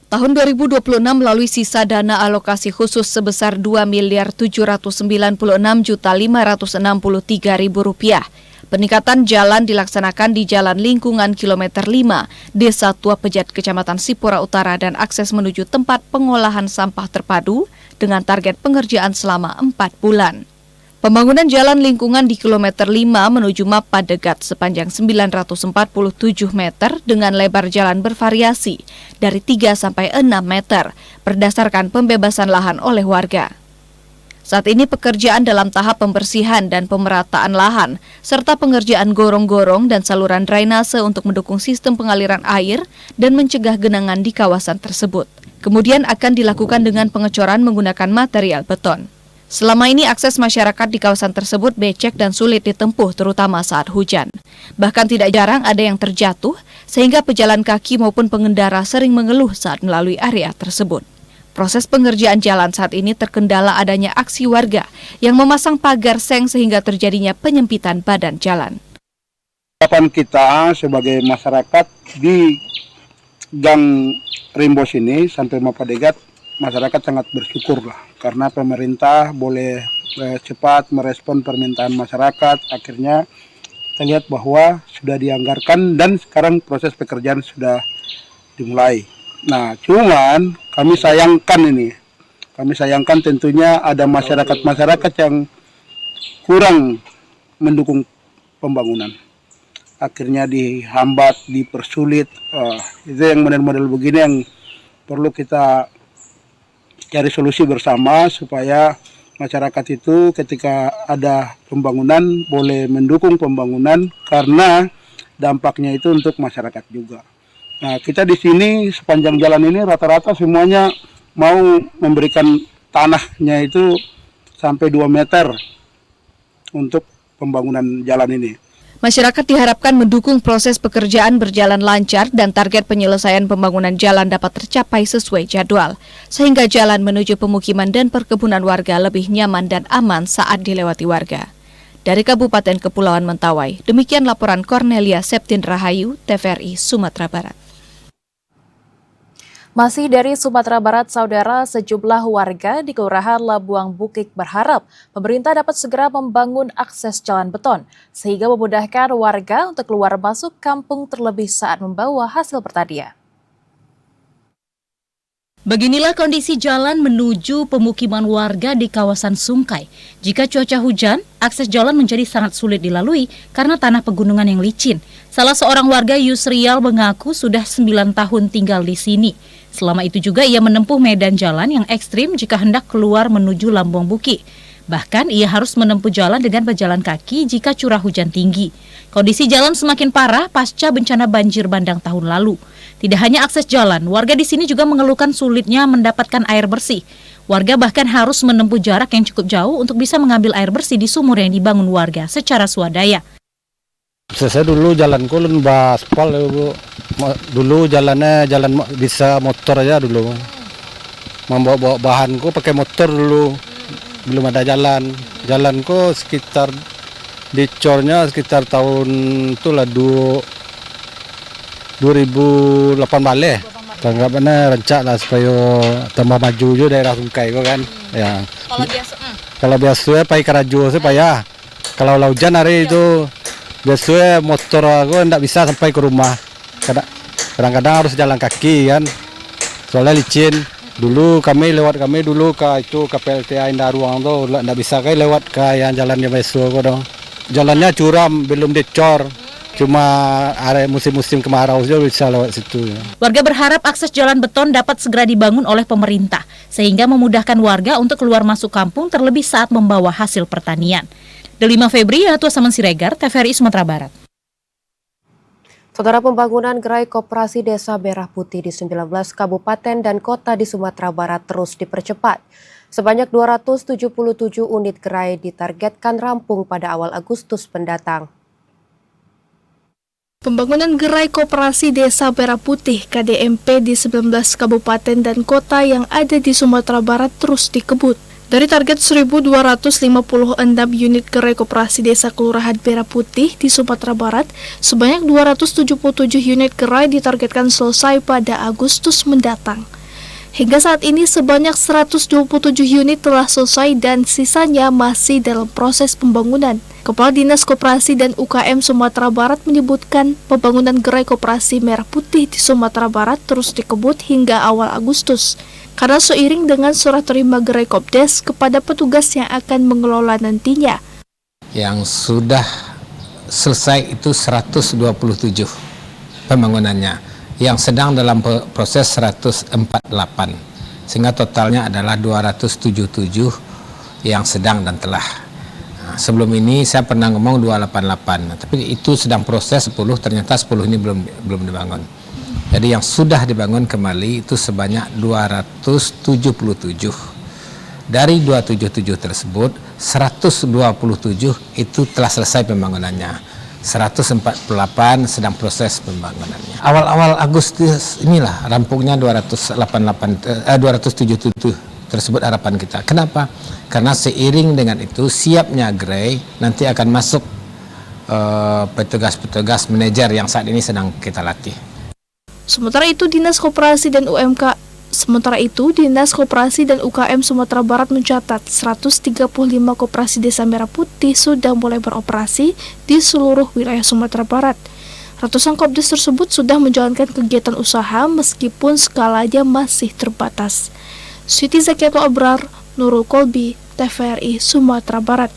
Speaker 19: Tahun 2026 melalui sisa dana alokasi khusus sebesar Rp2.796.563.000. Peningkatan jalan dilaksanakan di Jalan Lingkungan Kilometer 5, Desa Tua Pejat, Kecamatan Sipora Utara dan akses menuju tempat pengolahan sampah terpadu dengan target pengerjaan selama 4 bulan. Pembangunan jalan lingkungan di kilometer 5 menuju Mapa Degat sepanjang 947 meter dengan lebar jalan bervariasi dari 3 sampai 6 meter berdasarkan pembebasan lahan oleh warga. Saat ini pekerjaan dalam tahap pembersihan dan pemerataan lahan serta pengerjaan gorong-gorong dan saluran drainase untuk mendukung sistem pengaliran air dan mencegah genangan di kawasan tersebut. Kemudian akan dilakukan dengan pengecoran menggunakan material beton. Selama ini akses masyarakat di kawasan tersebut becek dan sulit ditempuh terutama saat hujan. Bahkan tidak jarang ada yang terjatuh sehingga pejalan kaki maupun pengendara sering mengeluh saat melalui area tersebut. Proses pengerjaan jalan saat ini terkendala adanya aksi warga yang memasang pagar seng sehingga terjadinya penyempitan badan jalan.
Speaker 20: Harapan kita sebagai masyarakat di Gang Rimbos ini sampai Mapa Degat, masyarakat sangat bersyukur lah karena pemerintah boleh cepat merespon permintaan masyarakat. Akhirnya kita lihat bahwa sudah dianggarkan dan sekarang proses pekerjaan sudah dimulai. Nah, cuman kami sayangkan tentunya ada masyarakat yang kurang mendukung pembangunan. Akhirnya dihambat, dipersulit. Itu yang model-model begini yang perlu kita cari solusi bersama supaya masyarakat itu ketika ada pembangunan boleh mendukung pembangunan karena dampaknya itu untuk masyarakat juga. Nah, kita di sini sepanjang jalan ini rata-rata semuanya mau memberikan tanahnya itu sampai 2 meter untuk pembangunan jalan ini.
Speaker 19: Masyarakat diharapkan mendukung proses pekerjaan berjalan lancar dan target penyelesaian pembangunan jalan dapat tercapai sesuai jadwal, sehingga jalan menuju pemukiman dan perkebunan warga lebih nyaman dan aman saat dilewati warga. Dari Kabupaten Kepulauan Mentawai, demikian laporan Cornelia Septin Rahayu, TVRI Sumatera Barat.
Speaker 2: Masih dari Sumatera Barat, saudara, sejumlah warga di Kelurahan Labuang Bukit berharap pemerintah dapat segera membangun akses jalan beton sehingga memudahkan warga untuk keluar masuk kampung terlebih saat membawa hasil pertanian.
Speaker 21: Beginilah kondisi jalan menuju pemukiman warga di kawasan Sungkai. Jika cuaca hujan, akses jalan menjadi sangat sulit dilalui karena tanah pegunungan yang licin. Salah seorang warga Yusrial mengaku sudah 9 tahun tinggal di sini. Selama itu juga ia menempuh medan jalan yang ekstrim jika hendak keluar menuju Labuang Bukit. Bahkan ia harus menempuh jalan dengan berjalan kaki jika curah hujan tinggi. Kondisi jalan semakin parah pasca bencana banjir bandang tahun lalu. Tidak hanya akses jalan, warga di sini juga mengeluhkan sulitnya mendapatkan air bersih. Warga bahkan harus menempuh jarak yang cukup jauh untuk bisa mengambil air bersih di sumur yang dibangun warga secara swadaya.
Speaker 22: Saya dulu jalanku lembah aspal ya, Bu. Dulu jalannya jalan bisa motor aja dulu. Membawa bahanku pakai motor dulu. Belum ada jalan. Jalanku sekitar dicornya sekitar tahun itulah 2008 balik. Tanggapannya rencana lah supaya tambah maju juga daerah Sungkai kok kan. Ya. Kalau biasa pakai karajo supaya kalau hujan hari itu biasanya motor aku enggak bisa sampai ke rumah. Kadang-kadang harus jalan kaki kan. Soalnya licin. Dulu kami dulu ke PLTA Indah Ruang tuh enggak bisa kayak lewat ke yang jalannya Mesu kok dong. Jalannya curam, belum dicor. Cuma area musim-musim kemarau saja bisa lewat situ.
Speaker 21: Warga berharap akses jalan beton dapat segera dibangun oleh pemerintah, sehingga memudahkan warga untuk keluar masuk kampung terlebih saat membawa hasil pertanian. Delima Febri, Tua Saman Siregar, TVRI Sumatera Barat.
Speaker 1: Saudara, pembangunan gerai koperasi Desa Merah Putih di 19 kabupaten dan kota di Sumatera Barat terus dipercepat. Sebanyak 277 unit gerai ditargetkan rampung pada awal Agustus mendatang.
Speaker 23: Pembangunan gerai koperasi Desa Merah Putih KDMP di 19 kabupaten dan kota yang ada di Sumatera Barat terus dikebut. Dari target 1.256 unit gerai koperasi Desa Kelurahan Merah Putih di Sumatera Barat, sebanyak 277 unit gerai ditargetkan selesai pada Agustus mendatang. Hingga saat ini sebanyak 127 unit telah selesai dan sisanya masih dalam proses pembangunan. Kepala Dinas Koperasi dan UKM Sumatera Barat menyebutkan pembangunan gerai koperasi Merah Putih di Sumatera Barat terus dikebut hingga awal Agustus. Karena seiring dengan surat terima gerai Kopdes kepada petugas yang akan mengelola nantinya.
Speaker 24: Yang sudah selesai itu 127 pembangunannya. Yang sedang dalam proses 148, sehingga totalnya adalah 277 yang sedang dan telah. Nah, sebelum ini saya pernah ngomong 288, tapi itu sedang proses 10, ternyata 10 ini belum dibangun. Jadi yang sudah dibangun kembali itu sebanyak 277. Dari 277 tersebut, 127 itu telah selesai pembangunannya. 148 sedang proses pembangunannya. Awal-awal Agustus inilah rampungnya 277 tersebut harapan kita. Kenapa? Karena seiring dengan itu siapnya gerai nanti akan masuk petugas-petugas manajer yang saat ini sedang kita latih.
Speaker 23: Sementara itu, Dinas Koperasi dan UMK Sementara itu, Dinas Koperasi dan UKM Sumatera Barat mencatat 135 koperasi Desa Merah Putih sudah mulai beroperasi di seluruh wilayah Sumatera Barat. Ratusan Kopdes tersebut sudah menjalankan kegiatan usaha meskipun skalanya masih terbatas. Siti Zakiatul Abrar, Nurul Kolbi, TVRI Sumatera Barat.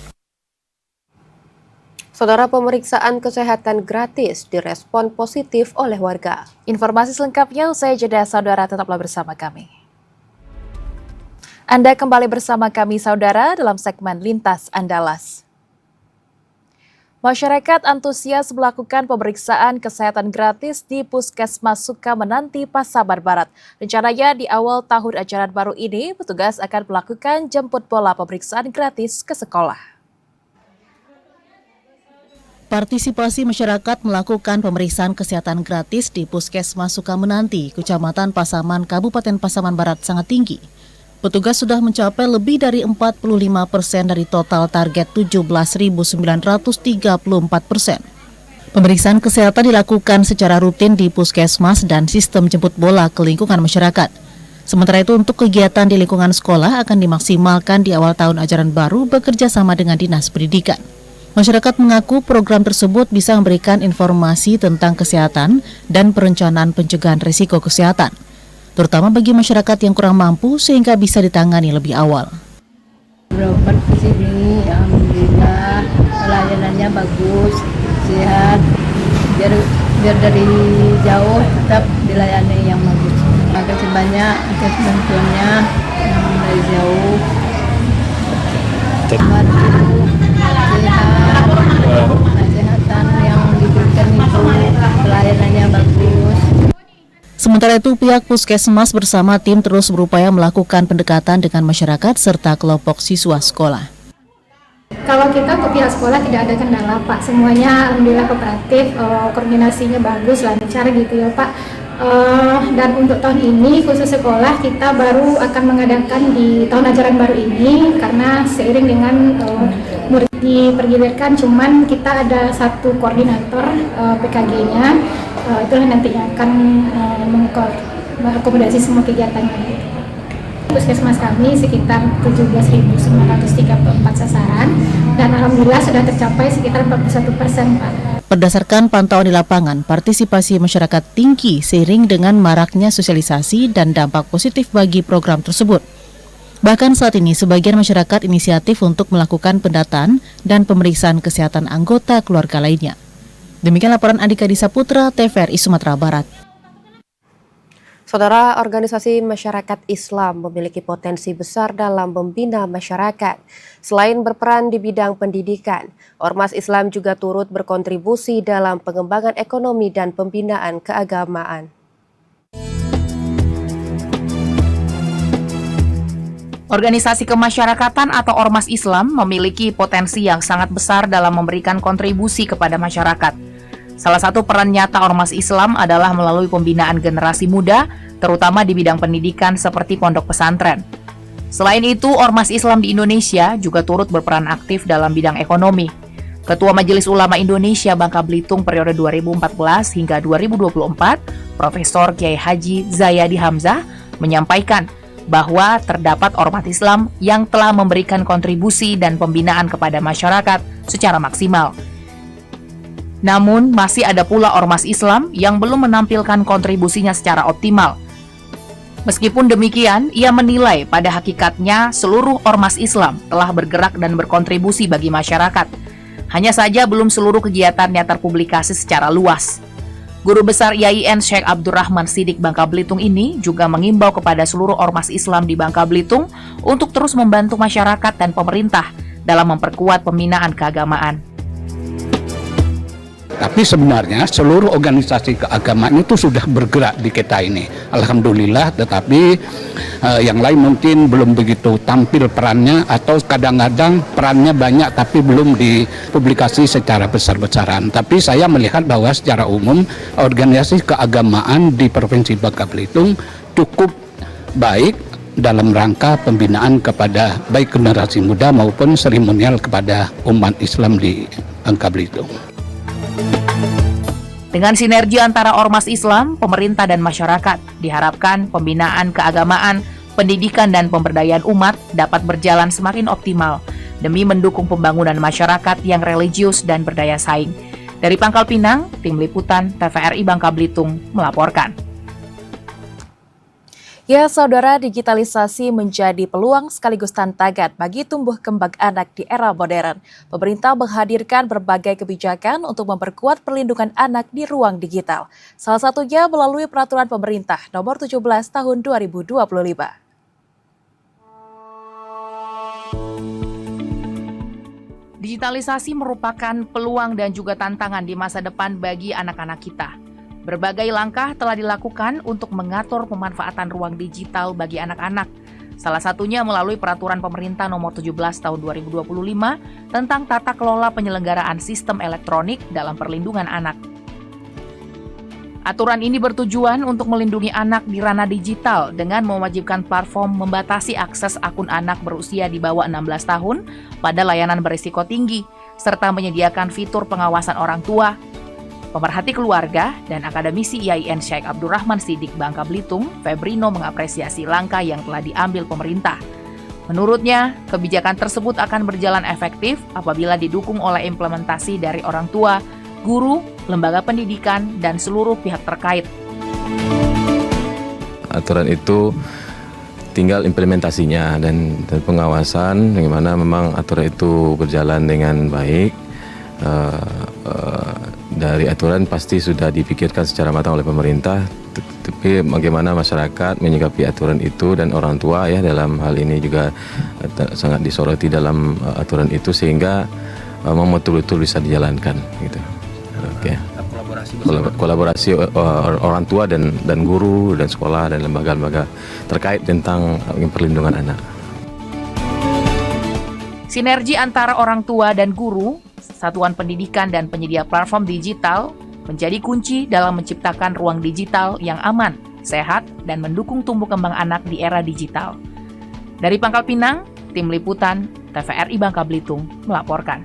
Speaker 1: Saudara, pemeriksaan kesehatan gratis direspon positif oleh warga.
Speaker 2: Informasi selengkapnya usai jeda, saudara, tetaplah bersama kami. Anda kembali bersama kami, saudara, dalam segmen Lintas Andalas. Masyarakat antusias melakukan pemeriksaan kesehatan gratis di Puskesmas Sukamenanti, Pasaman Barat. Rencananya di awal tahun ajaran baru ini, petugas akan melakukan jemput bola pemeriksaan gratis ke sekolah. Partisipasi masyarakat melakukan pemeriksaan kesehatan gratis di Puskesmas Sukamenanti, Kecamatan Pasaman, Kabupaten Pasaman Barat sangat tinggi. Petugas sudah mencapai lebih dari 45% dari total target 17.934%. Pemeriksaan kesehatan dilakukan secara rutin di Puskesmas dan sistem jemput bola ke lingkungan masyarakat. Sementara itu untuk kegiatan di lingkungan sekolah akan dimaksimalkan di awal tahun ajaran baru bekerja sama dengan Dinas Pendidikan. Masyarakat mengaku program tersebut bisa memberikan informasi tentang kesehatan dan perencanaan pencegahan risiko kesehatan, terutama bagi masyarakat yang kurang mampu sehingga bisa ditangani lebih awal.
Speaker 3: Berobat ke sini, alhamdulillah pelayanannya bagus, sehat, biar dari jauh tetap dilayani yang bagus. Terima kasih banyak atas bantuannya dari jauh. Kesehatan yang diberikan itu pelayanannya bagus.
Speaker 2: Sementara itu pihak Puskesmas bersama tim terus berupaya melakukan pendekatan dengan masyarakat serta kelompok siswa sekolah.
Speaker 4: Kalau kita ke pihak sekolah tidak ada kendala Pak, semuanya alhamdulillah kooperatif, koordinasinya bagus, lancar gitu ya Pak. Dan untuk tahun ini khusus sekolah kita baru akan mengadakan di tahun ajaran baru ini karena seiring dengan murid dipergilirkan, cuman kita ada satu koordinator PKG-nya, itulah nantinya akan mengakomodasi semua kegiatannya. Puskesmas kami sekitar 17.934 sasaran dan alhamdulillah sudah tercapai sekitar 41% Pak.
Speaker 2: Berdasarkan pantauan di lapangan, partisipasi masyarakat tinggi seiring dengan maraknya sosialisasi dan dampak positif bagi program tersebut. Bahkan saat ini sebagian masyarakat inisiatif untuk melakukan pendataan dan pemeriksaan kesehatan anggota keluarga lainnya. Demikian laporan Andika Disaputra, TVRI Sumatera Barat.
Speaker 1: Saudara, organisasi masyarakat Islam memiliki potensi besar dalam membina masyarakat. Selain berperan di bidang pendidikan, Ormas Islam juga turut berkontribusi dalam pengembangan ekonomi dan pembinaan keagamaan.
Speaker 5: Organisasi kemasyarakatan atau Ormas Islam memiliki potensi yang sangat besar dalam memberikan kontribusi kepada masyarakat. Salah satu peran nyata Ormas Islam adalah melalui pembinaan generasi muda, terutama di bidang pendidikan seperti pondok pesantren. Selain itu, Ormas Islam di Indonesia juga turut berperan aktif dalam bidang ekonomi. Ketua Majelis Ulama Indonesia Bangka Belitung periode 2014 hingga 2024, Profesor Kiai Haji Zayadi Hamzah, menyampaikan bahwa terdapat Ormas Islam yang telah memberikan kontribusi dan pembinaan kepada masyarakat secara maksimal. Namun, masih ada pula Ormas Islam yang belum menampilkan kontribusinya secara optimal. Meskipun demikian, ia menilai pada hakikatnya seluruh Ormas Islam telah bergerak dan berkontribusi bagi masyarakat. Hanya saja belum seluruh kegiatannya terpublikasi secara luas. Guru Besar IAIN Syekh Abdurrahman Siddiq Bangka Belitung ini juga mengimbau kepada seluruh Ormas Islam di Bangka Belitung untuk terus membantu masyarakat dan pemerintah dalam memperkuat pembinaan keagamaan.
Speaker 6: Tapi sebenarnya seluruh organisasi keagamaan itu sudah bergerak di kita ini. Alhamdulillah, tetapi yang lain mungkin belum begitu tampil perannya atau kadang-kadang perannya banyak tapi belum dipublikasi secara besar-besaran. Tapi saya melihat bahwa secara umum organisasi keagamaan di Provinsi Bangka Belitung cukup baik dalam rangka pembinaan kepada baik generasi muda maupun seremonial kepada umat Islam di Bangka Belitung.
Speaker 5: Dengan sinergi antara ormas Islam, pemerintah, dan masyarakat, diharapkan pembinaan keagamaan, pendidikan, dan pemberdayaan umat dapat berjalan semakin optimal demi mendukung pembangunan masyarakat yang religius dan berdaya saing. Dari Pangkal Pinang, Tim Liputan TVRI Bangka Belitung melaporkan.
Speaker 2: Ya, saudara, digitalisasi menjadi peluang sekaligus tantangan bagi tumbuh kembang anak di era modern. Pemerintah menghadirkan berbagai kebijakan untuk memperkuat perlindungan anak di ruang digital. Salah satunya melalui peraturan pemerintah nomor 17 tahun 2025.
Speaker 5: Digitalisasi merupakan peluang dan juga tantangan di masa depan bagi anak-anak kita. Berbagai langkah telah dilakukan untuk mengatur pemanfaatan ruang digital bagi anak-anak. Salah satunya melalui peraturan pemerintah nomor 17 tahun 2025 tentang tata kelola penyelenggaraan sistem elektronik dalam perlindungan anak. Aturan ini bertujuan untuk melindungi anak di ranah digital dengan mewajibkan platform membatasi akses akun anak berusia di bawah 16 tahun pada layanan berisiko tinggi, serta menyediakan fitur pengawasan orang tua. Pemerhati keluarga dan akademisi IAIN Syekh Abdurrahman Siddiq Bangka Belitung, Febrino, mengapresiasi langkah yang telah diambil pemerintah. Menurutnya, kebijakan tersebut akan berjalan efektif apabila didukung oleh implementasi dari orang tua, guru, lembaga pendidikan, dan seluruh pihak terkait.
Speaker 7: Aturan itu tinggal implementasinya dan pengawasan, bagaimana memang aturan itu berjalan dengan baik. Dari aturan pasti sudah dipikirkan secara matang oleh pemerintah, tapi bagaimana masyarakat menyikapi aturan itu dan orang tua ya dalam hal ini juga sangat disoroti dalam aturan itu sehingga memang betul-betul bisa dijalankan gitu. Oke. Kolaborasi orang tua dan guru dan sekolah dan lembaga-lembaga terkait tentang perlindungan anak.
Speaker 5: Sinergi antara orang tua dan guru, satuan pendidikan dan penyedia platform digital menjadi kunci dalam menciptakan ruang digital yang aman, sehat, dan mendukung tumbuh kembang anak di era digital. Dari Pangkal Pinang, Tim Liputan TVRI Bangka Belitung melaporkan.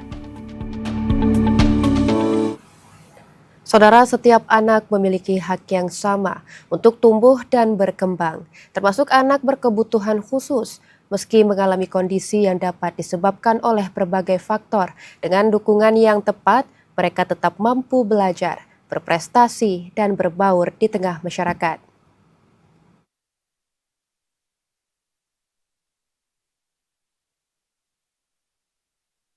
Speaker 1: Saudara, setiap anak memiliki hak yang sama untuk tumbuh dan berkembang, termasuk anak berkebutuhan khusus. Meski mengalami kondisi yang dapat disebabkan oleh berbagai faktor, dengan dukungan yang tepat, mereka tetap mampu belajar, berprestasi, dan berbaur di tengah masyarakat.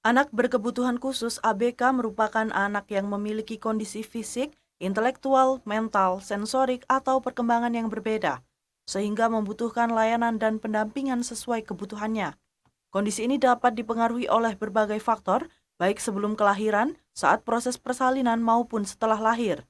Speaker 8: Anak berkebutuhan khusus ABK merupakan anak yang memiliki kondisi fisik, intelektual, mental, sensorik, atau perkembangan yang berbeda, sehingga membutuhkan layanan dan pendampingan sesuai kebutuhannya. Kondisi ini dapat dipengaruhi oleh berbagai faktor, baik sebelum kelahiran, saat proses persalinan, maupun setelah lahir.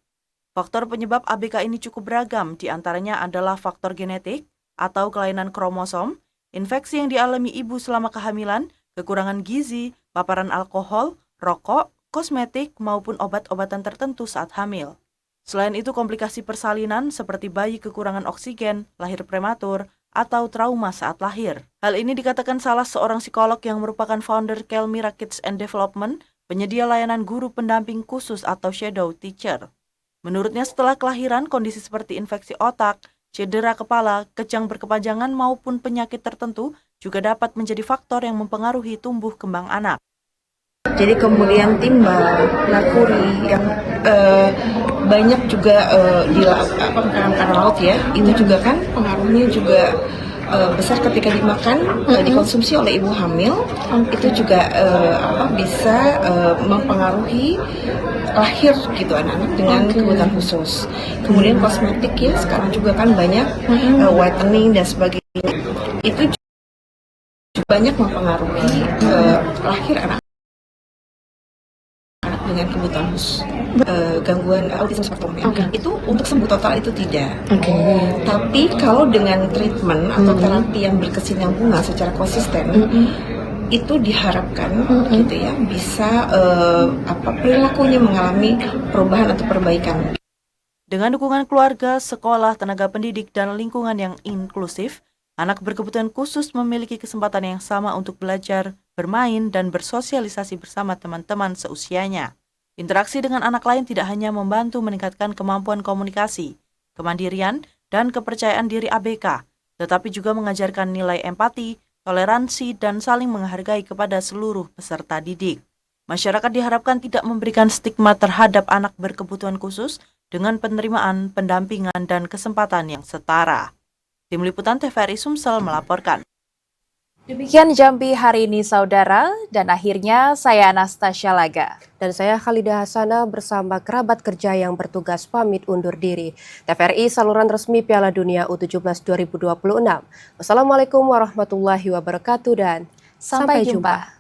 Speaker 8: Faktor penyebab ABK ini cukup beragam, diantaranya adalah faktor genetik atau kelainan kromosom, infeksi yang dialami ibu selama kehamilan, kekurangan gizi, paparan alkohol, rokok, kosmetik, maupun obat-obatan tertentu saat hamil. Selain itu, komplikasi persalinan seperti bayi kekurangan oksigen, lahir prematur, atau trauma saat lahir. Hal ini dikatakan salah seorang psikolog yang merupakan founder Kelmira Kids and Development, penyedia layanan guru pendamping khusus atau shadow teacher. Menurutnya, setelah kelahiran, kondisi seperti infeksi otak, cedera kepala, kejang berkepanjangan, maupun penyakit tertentu juga dapat menjadi faktor yang mempengaruhi tumbuh kembang anak.
Speaker 9: Jadi kemudian timbal, lakuri yang banyak juga di makanan laut ya, itu juga kan pengaruhnya juga besar ketika dimakan, dikonsumsi oleh ibu hamil, itu juga bisa mempengaruhi lahir gitu anak-anak dengan kebutuhan khusus. Kemudian kosmetik ya, sekarang juga kan banyak whitening dan sebagainya, itu juga banyak mempengaruhi lahir anak dengan kebutuhan khusus, gangguan autisme spektrum itu untuk sembuh total itu tidak. Tapi kalau dengan treatment atau terapi yang berkesinambungan secara konsisten, itu diharapkan gitu ya bisa perilakunya mengalami perubahan atau perbaikan.
Speaker 8: Dengan dukungan keluarga, sekolah, tenaga pendidik, dan lingkungan yang inklusif, anak berkebutuhan khusus memiliki kesempatan yang sama untuk belajar, bermain, dan bersosialisasi bersama teman-teman seusianya. Interaksi dengan anak lain tidak hanya membantu meningkatkan kemampuan komunikasi, kemandirian, dan kepercayaan diri ABK, tetapi juga mengajarkan nilai empati, toleransi, dan saling menghargai kepada seluruh peserta didik. Masyarakat diharapkan tidak memberikan stigma terhadap anak berkebutuhan khusus dengan penerimaan, pendampingan, dan kesempatan yang setara. Tim Liputan TVRI Sumsel melaporkan.
Speaker 10: Demikian Jambi hari ini, saudara, dan akhirnya saya Anastasia Laga.
Speaker 1: Dan saya Khalidah Hasana bersama kerabat kerja yang bertugas pamit undur diri. TVRI saluran resmi Piala Dunia U17 2026. Wassalamualaikum warahmatullahi wabarakatuh dan
Speaker 10: sampai jumpa.